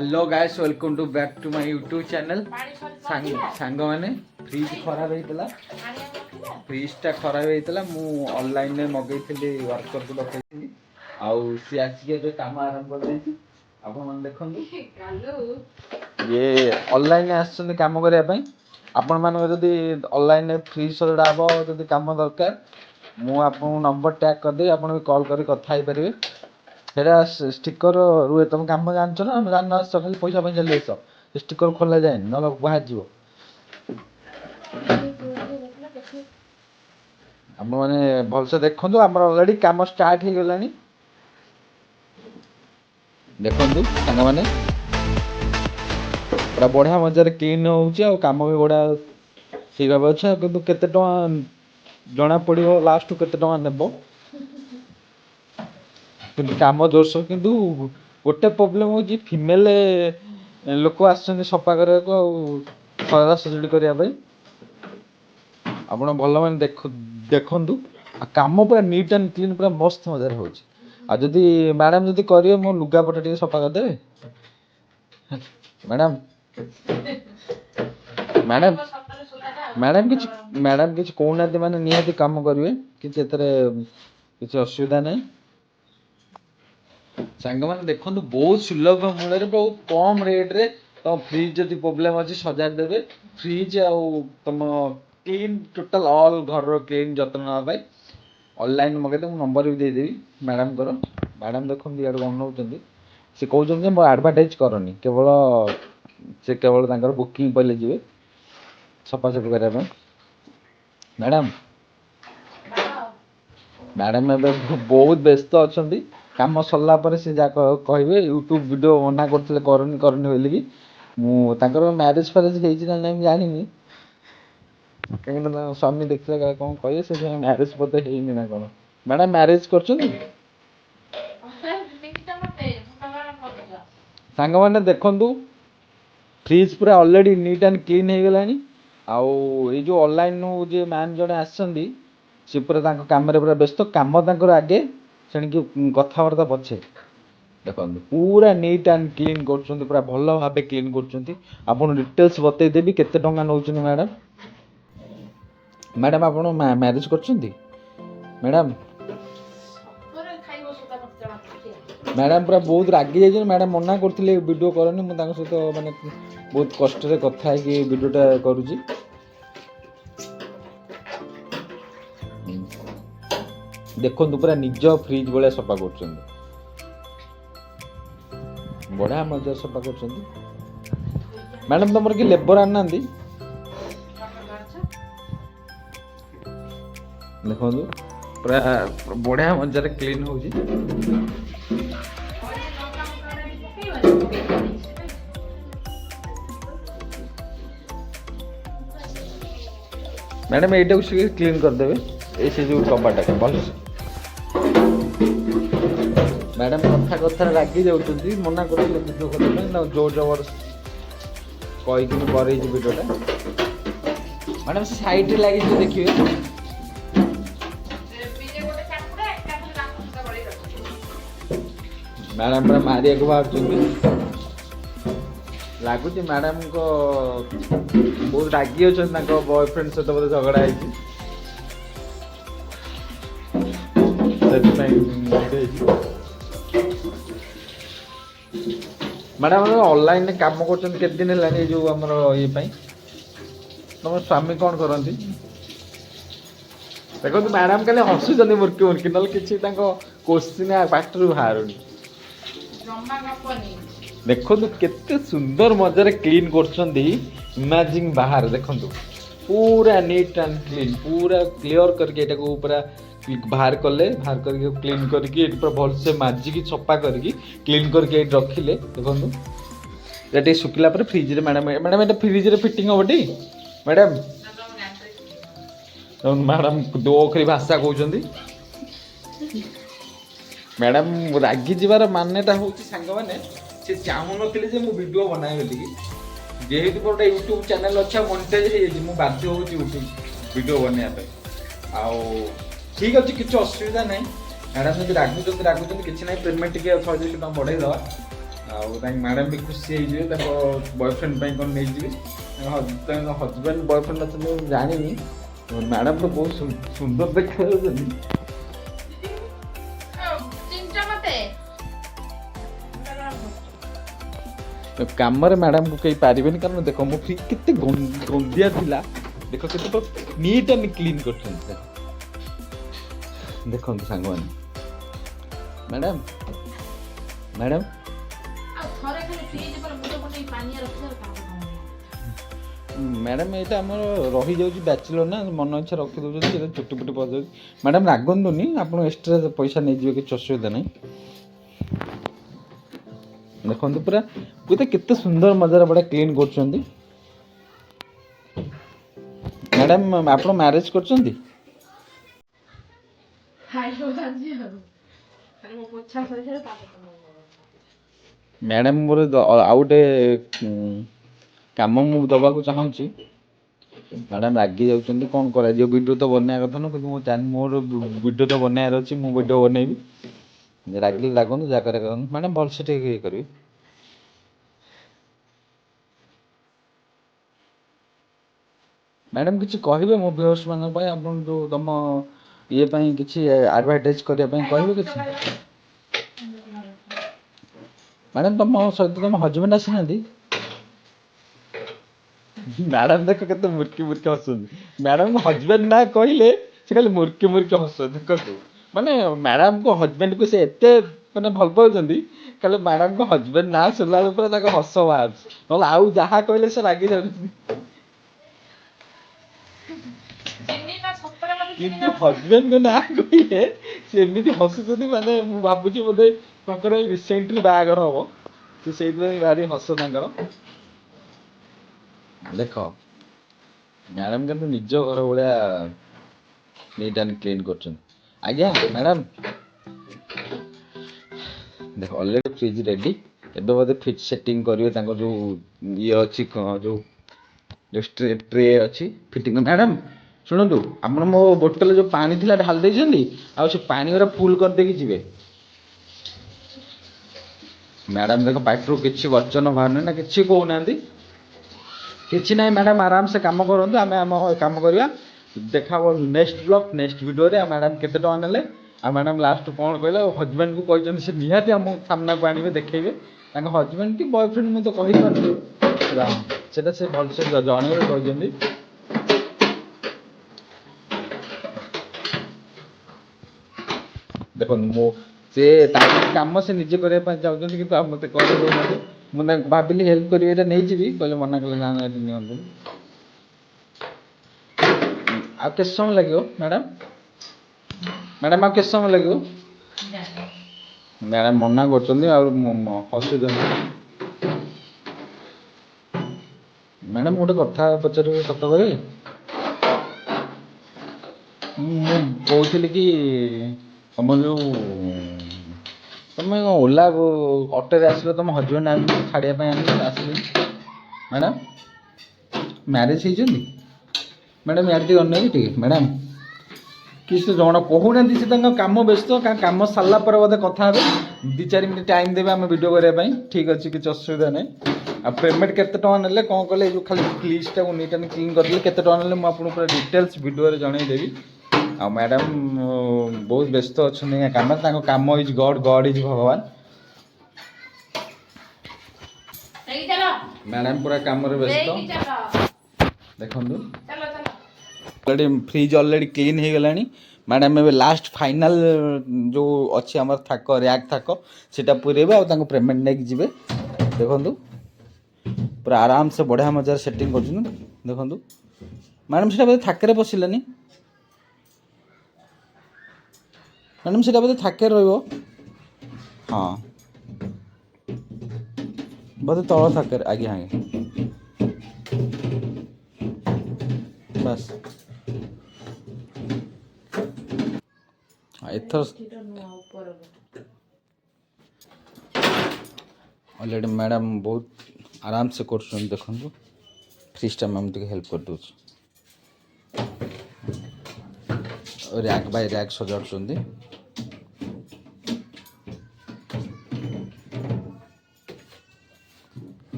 hello guys welcome to back to my YouTube channel song मैंने fridge खराब होता फ्रिजटा खराब होता मु ऑनलाइन में मगेली वर्कर को डकई आउ सी आसिक कम आरंभ कर देखो ये ऑनलाइन आसम करने आपण मान ऑनलाइन फ्रिज सजड़ा हम जब कम दरकार मुझे नंबर टैग करदे आप कॉल कर कथा पारे सेटा स्टिकर रुए तुम कम जान ना जान खाली पैसा पैसा ले स्टिकर खोला जाए ना बाहर जीव आप मैंने भलसे देखु आम अलरेडी कम स्टार्ट हो गला देखु सांग मैंने पूरा बढ़िया मजार क्लीन हो कम भी बढ़िया ठीक भाव अच्छे कि जना पड़ो लास्ट केते टका नेब कम जोरस कि गोटे प्रोब्लेम हो फिमेल लोक आस सफा करने को सजा सजुड़ी करने आप भल मैंने देखु कम पूरा नीट एंड क्लीन पूरा मस्त मजार हो जदि मैडम जदि करेंगे मो लुगापटा टे सफा करदे मैडम मैडम मैडम किसी कहना मैंने निहाती कम करेंगे किसी असुविधा नहीं सांग मैंने देखो बहुत सुलभ मूल्य बहुत कम रेट्रे तुम फ्रिज जब प्रोब्लेम अच्छी सजाड़ देवे फ्रिज आउ तुम क्लीन टोटाल ऑल घर क्लीन जत्न नापी ऑनलाइन मगेदे नंबर भी देदेवी मैडम मैडम देखो ये बनाऊँ सी कहते मो एडभाटाइज करनी केवल से केवल बुकिंग पहले जी सफासफी करने मैडम मैडम बहुत व्यस्त अच्छा कम सरला से जहाँ कहे यूट्यूब वीडियो मना करते करनी करनी बोलिकी मुझे मैरेज फैरेज हो जानी कहीं स्वामी देखते कौन कहे से मैरेज बोधे है ना कौन मैडम मैरेज कर सांग मैंने देखु फ्रिज पूरा ऑलरेडी नीट एंड क्लीन हो गला आउ ये जो ऑनलाइन जे मैन जड़े आसछंदी सी पूरा कम पूरा व्यस्त कम आगे सेणिकी कथबार्ता पछे देखो पूरा नीट एंड क्लीन कर पूरा भल भाव क्लीन कर डिटेल्स बतईदेवी केते टंका नौ मैडम मैडम आप मैरेज कर मैडम मैडम पूरा बहुत रागी जाइए मैडम मना करते वीडियो करनी मुझे सहित मानने बहुत कष्ट कथा वीडियोटा करुँची देखो पूरा निज फ्रिज भाया सफा कर बढ़िया मजा सफा कर मैडम तुम कि लेबर आना देखो पूरा बढ़िया मजार क्लीन हो मैडम ये क्लीन करदे ऐसे जो कबाटा भल मैडम कथा कथा रागी जाऊँगी मना कर वीडियो करने जोर जबर कहीकि करे वीडियोटा मैडम से साइड लगे देखिए मैडम पूरा मारिया को बाहर लगुच मैडम को बहुत रागी अच्छा बॉयफ्रेंड सहित बोधे झगड़ा मैडम ऑनलाइन काम कर दिन है जो आमर ये तुम स्वामी कौन करती देखो मैडम खाली हसुच्च मुर्की मुर्की ना कि क्वेश्चन पाटर बाहर देखो केते सुंदर मजार क्लीन कर इमेजिन बाहर देखो पूरा नीट एंड क्लीन पूरा क्लीयर करके पूरा बाहर कले बाहर करके क्लीन करके पूरा भल से माजिकी सफा करके क्लीन करके रखिले देखो ये सुखिला फ्रिज रे मैडम मैडम ये फ्रिज रे फिटिंग हम टी मैडम मैडम दो अखरी भाषा कहते मैडम रागी जीवार मान्यता हूँ सांग मैंने से चाहून वीडियो बनाए बोलिकी जेहेतु गोटे यूट्यूब चैनल अच्छा मोनेटाइज हो बाध्य हो यूट्यूब वीडियो बनवाई आउ ठीक अच्छे किसी असुविधा नहीं मैडम जब रागुच किसी ना पेमेंट टे 100 बढ़ाई दवा मैडम भी खुशी बॉयफ्रेंड कौन नहीं हजबैंड बॉयफ्रेंड अच्छे जानी मैडम तो बहुत सुंदर देखा कम मैडम को कहीं पारे कारण देख मो फ्रिज के गंदिया थिला देख के नीट एंड क्लीन कर देखो सांग मैडम मैडम मैडम ये आम रही जाऊँ बैचलर ना मन इच्छा रखी दौर चुटी पुटी पड़ जाए मैडम रागंतुनि आप एक्सट्रा पैसा नहीं जी किसी असुविधा नहीं देखो पूरा गोटे केते सुंदर मजार बड़ा क्लीन कर मैडम आप मैरेज कर मैडम मोर आउ गोटे कम मु दबा चाहूँगी मैडम रागी जाऊँ कौन कर वीडियो तो बनवा कथा ना कि मोर वीडियो तो बनार अच्छी मुझे वीडियो बनैबी रागिले रागन जहाँ कर मैडम भलसे ये करी मैडम किसी कहे मो व्यूअर्स मान जो तुम ये किसी एडवर्टाइज करने कहे कि मैडम तुम सहित तुम हजबैंड आसी ना मैडम देख के मुर्की मुर्की हसुन मैडम हजबैंड ना कहले से खाली मुर्की मुर्की हस देख माने मैडम को हजबैंड को से एते माने भल पाउछंदी खाली मैडम को हजबैंड ना सुनला पूरा हस बाहर नहले आउ जहाँ कहले से रागी जाउछंदी किंतु हजबैंड को ना कहले से एमती हसुछंदी माने मु भाबुची बोधे ताकर रिसेंटली बाहागर हम तो से भारी हस तांकर देख मैडम के निज घर भाया नीट एंड क्लीन कर आज्ञा मैडम देख ऑलरेडी फ्रिज रेडी एबे बोधे फिट सेटिंग करिवे तांको जो ये अछि जो ट्रे अछि फिटिंग मैडम शुणु आप मो बोतल जो पानी थिला ढाल देछंदी आ से पानी ओरा फुल कर देकी जिवे मैडम देख पाइटरू किसी वचन बाहर ना किसी कहना किसी ना मैडम आराम से कम करूँ आम आम कम करवा देखा नेक्स्ट ब्लॉग नेक्स्ट वीडियो रे मैडम केते टका नेले आ मैडम लास्ट कौन कहला हजबैंड को कहते से निहाती आम सामना को आने देखेबे हजबैंड कि बॉयफ्रेंड मुझे तो कही पारे से भलसे जन कहते देखो मो से कम से निजे करने चाहते कि मत कर मुझे भाविली हेल्प करें नहीं जी कहले मना कले ना नि आते समय लगे मैडम मैडम आप समय लगे मैडम मना कर हसुद मैडम गोटे कथा पचार सत करे कहली कि तुम जो तुम ओला अटो आस तुम हजबैंड छाड़िया आसली मैडम मैरेज होती मैडम यार टी अनेबी मैडम किसी जन कहूना से कम व्यस्त कम सारा पर बोधे कथा हे 2-4 मिनट टाइम देवे आम वीडियो करने ठीक अच्छे किसी असुविधा नहीं आ पेमेंट केते टका नेले कौन कले जो खाली लिस्टा को नीट एंड क्लीन करदे केते टका नेले मुझे पूरा डिटेल्स वीडियो जनईदेवी आ मैडम बहुत व्यस्त अच्छा कम come is God God is भगवान मैडम पूरा कम व्यस्त देखो फ्रिज ऑलरेडी क्लीन हो गला मैडम ए लास्ट फाइनल जो अच्छी आम थाक रैक थाक सीटा पूरेबे आ पेमेंट नहीं जी देखु पूरा आराम से बढ़िया मजार सेटिंग कर देखु मैडम से थाके पशिलानी मैडम से बोधे थाके रो हाँ बोधे तल थाके आगे आगे बस एथर ऑलरेडी मैडम बहुत आराम से कर देखो फ्रिजटा मैम टे हेल्प कर दो रैक बाय रैक सजाड़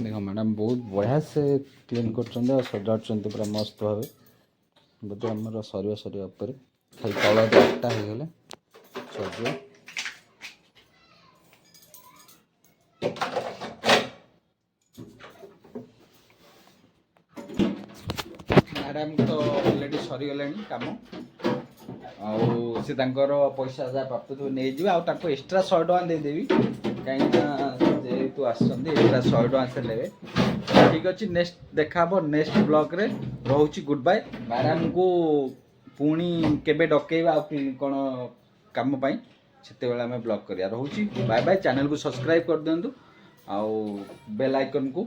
देख मैडम बहुत बढ़िया से क्लीन कर सजाड़ पूरा मस्त भाव बोधे आमर सरिया पर खाली तल दागटा हो गले सज मैडम तो अलरेडी सरीगला कम से पैसा जहाँ प्राप्त थे नहीं आपको एक्सट्रा 100 टका देदेवी कहीं जेहेतु एक्सट्रा 100 टका से लेवे ठीक अच्छे नेक्स्ट देखा नेक्स्ट ब्लॉग रे रोची गुड बाय मैडम को पुणी केबे डकेबा कौन काम से आम ब्लॉग करिया रोची बाय बाय चैनल को सब्सक्राइब कर दिंतु आउ बेल आइकन को